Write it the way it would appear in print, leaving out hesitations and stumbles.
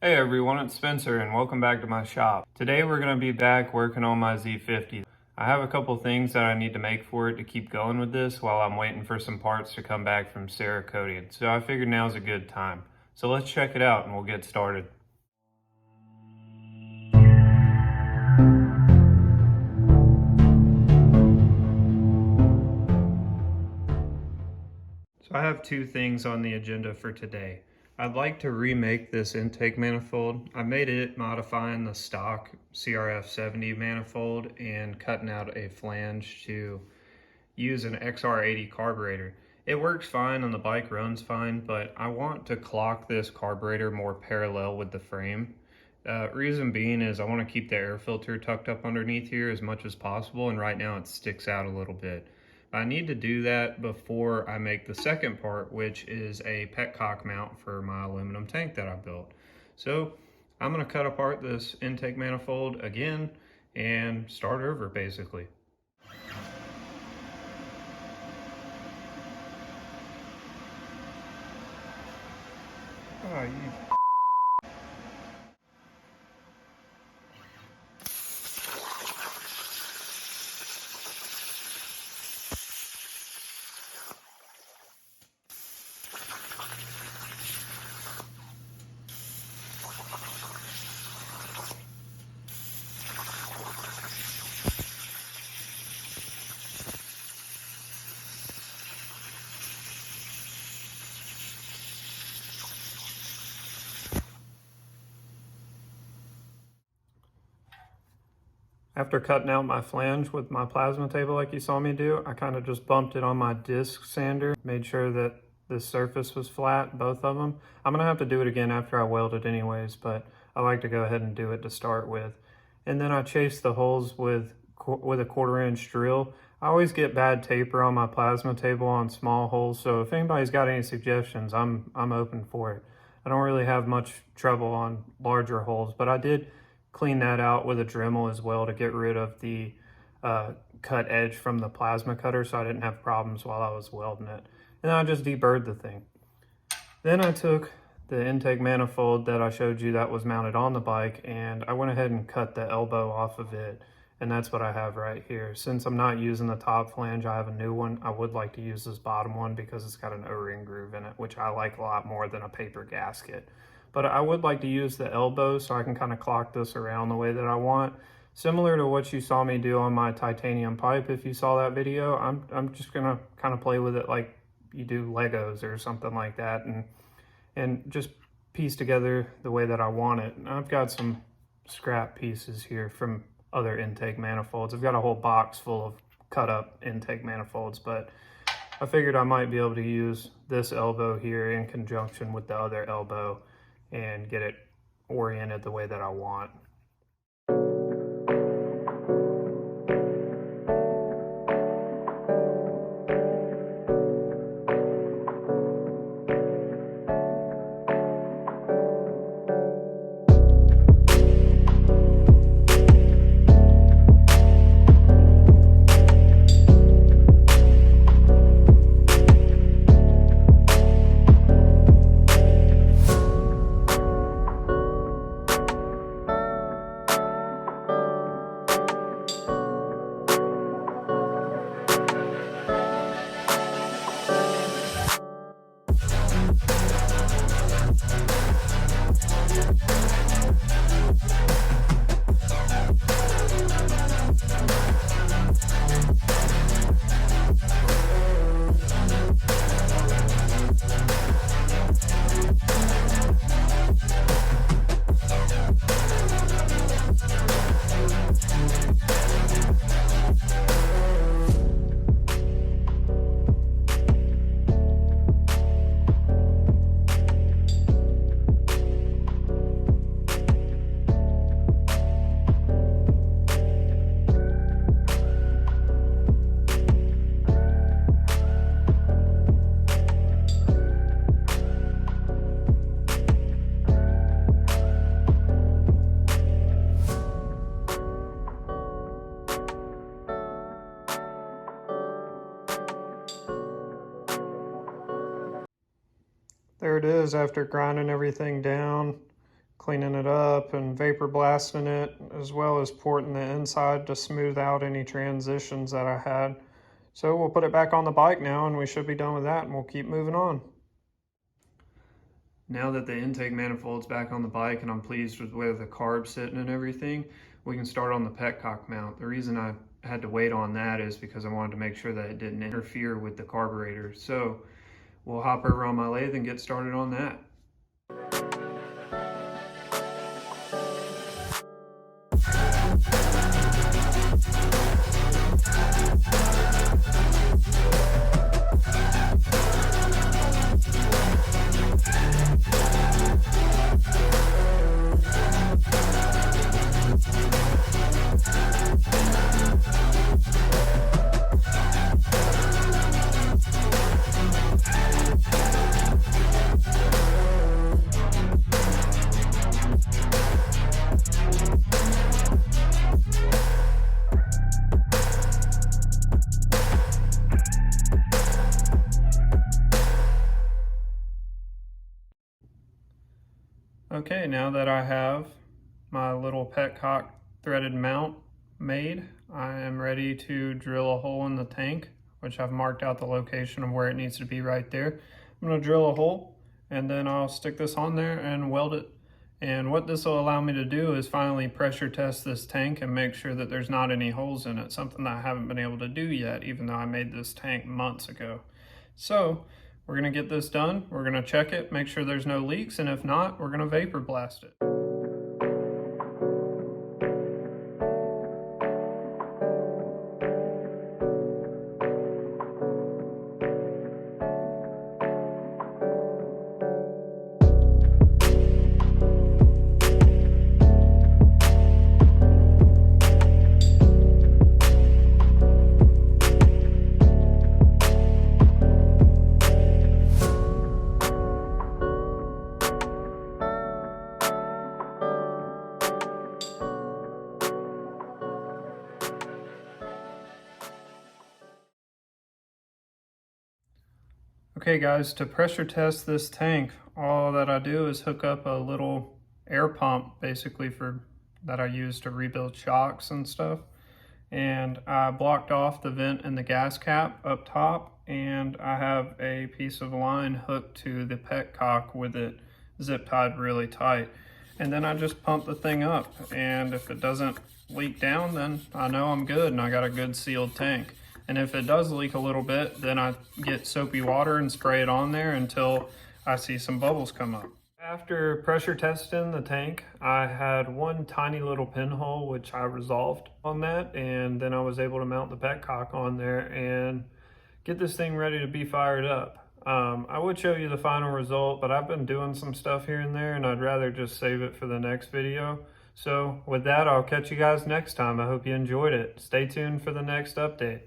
Hey everyone, it's Spencer and welcome back to my shop. Today we're going to be back working on my Z50. I have a couple things that I need to make for it to keep going with this while I'm waiting for some parts to come back from Cerakote. So I figured now's a good time. So let's check it out and we'll get started. So I have two things on the agenda for today. I'd like to remake this intake manifold. I made it modifying the stock CRF70 manifold and cutting out a flange to use an XR80 carburetor. It works fine and the bike runs fine, but I want to clock this carburetor more parallel with the frame. Reason being is I want to keep the air filter tucked up underneath here as much as possible, and right now it sticks out a little bit. I need to do that before I make the second part, which is a petcock mount for my aluminum tank that I built. So I'm going to cut apart this intake manifold again and start over basically. Oh, you After cutting out my flange with my plasma table like you saw me do, I kind of just bumped it on my disc sander, made sure that the surface was flat, both of them. I'm gonna have to do it again after I weld it anyways, but I like to go ahead and do it to start with. And then I chased the holes with a 1/4-inch drill. I always get bad taper on my plasma table on small holes, so if anybody's got any suggestions, I'm open for it. I don't really have much trouble on larger holes, but I did clean that out with a Dremel as well to get rid of the cut edge from the plasma cutter so I didn't have problems while I was welding it. And then I just deburred the thing. Then I took the intake manifold that I showed you that was mounted on the bike and I went ahead and cut the elbow off of it, and that's what I have right here. Since I'm not using the top flange, I have a new one. I would like to use this bottom one because it's got an O-ring groove in it, which I like a lot more than a paper gasket. But I would like to use the elbow so I can kind of clock this around the way that I want. Similar to what you saw me do on my titanium pipe, if you saw that video, I'm just gonna kind of play with it like you do Legos or something like that, and just piece together the way that I want it. And I've got some scrap pieces here from other intake manifolds. I've got a whole box full of cut up intake manifolds, but I figured I might be able to use this elbow here in conjunction with the other elbow and get it oriented the way that I want. There it is after grinding everything down. cleaning it up and vapor blasting it, as well as porting the inside to smooth out any transitions that I had. So we'll put it back on the bike now and we should be done with that, and we'll keep moving on. Now that the intake manifold's back on the bike and I'm pleased with where the carb's sitting and everything, we can start on the petcock mount. The reason I had to wait on that is because I wanted to make sure that it didn't interfere with the carburetor. So we'll hop over on my lathe and get started on that. Okay, now that I have my little petcock threaded mount made, I am ready to drill a hole in the tank, which I've marked out the location of where it needs to be right there. I'm going to drill a hole and then I'll stick this on there and weld it. And what this will allow me to do is finally pressure test this tank and make sure that there's not any holes in it, something that I haven't been able to do yet, even though I made this tank months ago. So we're gonna get this done, we're gonna check it, make sure there's no leaks, and if not, we're gonna vapor blast it. Okay guys, to pressure test this tank, all that I do is hook up a little air pump basically that I use to rebuild shocks and stuff. And I blocked off the vent and the gas cap up top, and I have a piece of line hooked to the petcock with it zip tied really tight. And then I just pump the thing up, and if it doesn't leak down, then I know I'm good and I got a good sealed tank. And if it does leak a little bit, then I get soapy water and spray it on there until I see some bubbles come up. After pressure testing the tank, I had one tiny little pinhole which I resolved on that, and then I was able to mount the petcock on there and get this thing ready to be fired up. I would show you the final result, but I've been doing some stuff here and there and I'd rather just save it for the next video. So with that, I'll catch you guys next time. I hope you enjoyed it. Stay tuned for the next update.